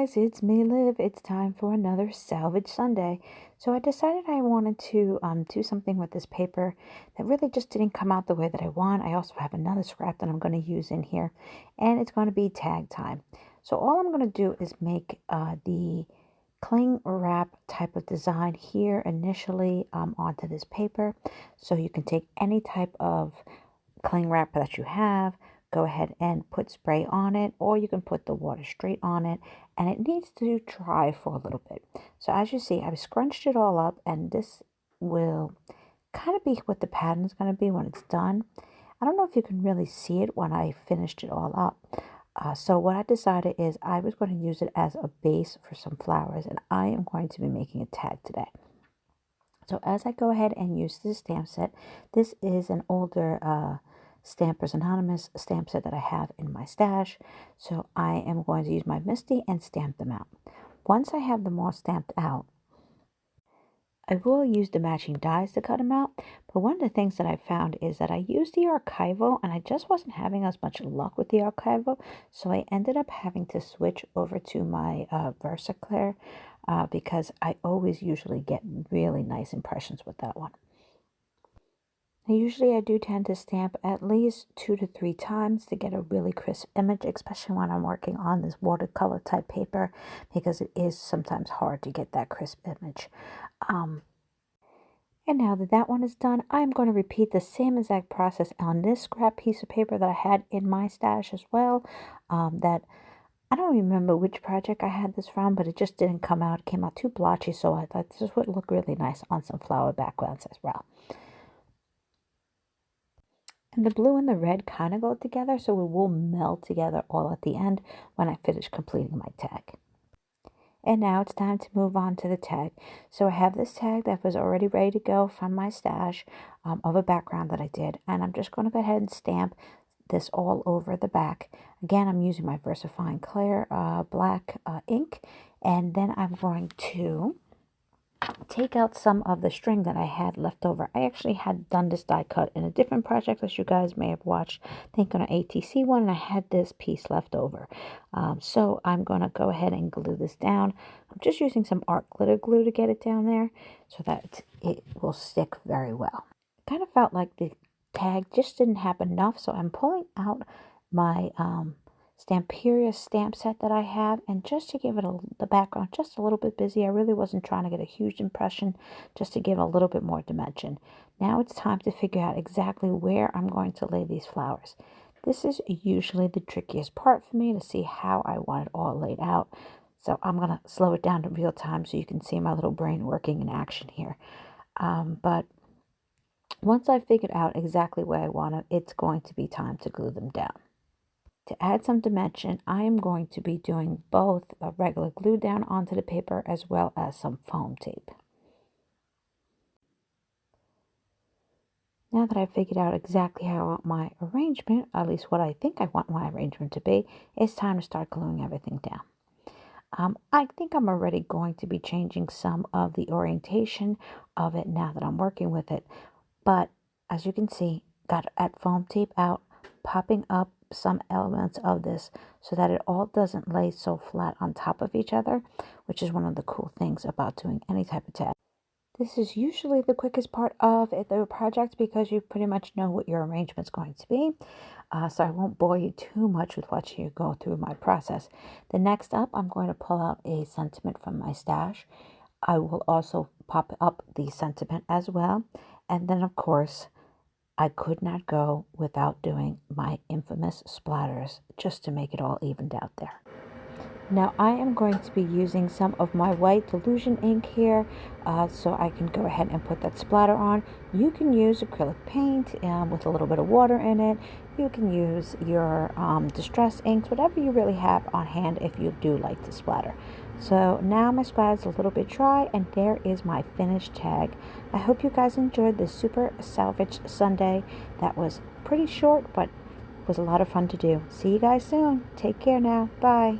guys, it's me, Liv. It's time for another Salvage Sunday. So I decided I wanted to do something with this paper that really just didn't come out the way that I want. I also have another scrap that I'm going to use in here, and it's going to be tag time. So all I'm going to do is make the cling wrap type of design here initially onto this paper. So you can take any type of cling wrap that you have, go ahead and put spray on it, or you can put the water straight on it, and it needs to dry for a little bit. So as you see, I've scrunched it all up, and this will kind of be what the pattern is going to be when it's done. I don't know if you can really see it when I finished it all up. So what I decided is I was going to use it as a base for some flowers, and I am going to be making a tag today. So as I go ahead and use this stamp set, this is an older Stampers Anonymous stamp set that I have in my stash. So I am going to use my Misty and stamp them out. Once I have them all stamped out, I will use the matching dies to cut them out. But one of the things that I found is that I used the archival and I just wasn't having as much luck with the archival. So I ended up having to switch over to my VersaClear because I always usually get really nice impressions with that one. Usually I do tend to stamp at least 2 to 3 times to get a really crisp image, especially when I'm working on this watercolor type paper, because it is sometimes hard to get that crisp image. And now that that one is done, I'm going to repeat the same exact process on this scrap piece of paper that I had in my stash as well. That I don't remember which project I had this from, but it just didn't come out. It came out too blotchy, so I thought this would look really nice on some flower backgrounds as well. And the blue and the red kind of go together, so it will meld together all at the end when I finish completing my tag. And now it's time to move on to the tag. So I have this tag that was already ready to go from my stash of a background that I did. And I'm just going to go ahead and stamp this all over the back. Again, I'm using my VersaFine Clear black ink. And then I'm going to take out some of the string that I had left over. I actually had done this die cut in a different project, as you guys may have watched, I think on an ATC one, and I had this piece left over. So I'm going to go ahead and glue this down. I'm just using some art glitter glue to get it down there so that it will stick very well. It kind of felt like the tag just didn't have enough, so I'm pulling out my Stamperia stamp set that I have, and just to give it the background just a little bit busy. I really wasn't trying to get a huge impression, just to give a little bit more dimension. Now it's time to figure out exactly where I'm going to lay these flowers. This is usually the trickiest part for me, to see how I want it all laid out. So I'm going to slow it down to real time so you can see my little brain working in action here. But once I've figured out exactly where I want it, it's going to be time to glue them down. To add some dimension, I am going to be doing both a regular glue down onto the paper as well as some foam tape. Now that I've figured out exactly how I want my arrangement, at least what I think I want my arrangement to be, it's time to start gluing everything down. I think I'm already going to be changing some of the orientation of it now that I'm working with it. But as you can see, got that foam tape out, popping up some elements of this so that it all doesn't lay so flat on top of each other, which is one of the cool things about doing any type of tag. This is usually the quickest part of the project because you pretty much know what your arrangement's going to be. So I won't bore you too much with watching you go through my process. The next up, I'm going to pull out a sentiment from my stash. I will also pop up the sentiment as well. And then, of course, I could not go without doing my infamous splatters just to make it all evened out there. Now I am going to be using some of my white Delusion ink here so I can go ahead and put that splatter on. You can use acrylic paint with a little bit of water in it. You can use your distress inks, whatever you really have on hand if you do like to splatter. So now my splatter is a little bit dry, and there is my finished tag. I hope you guys enjoyed this super Salvage Sunday. That was pretty short, but was a lot of fun to do. See you guys soon. Take care now. Bye.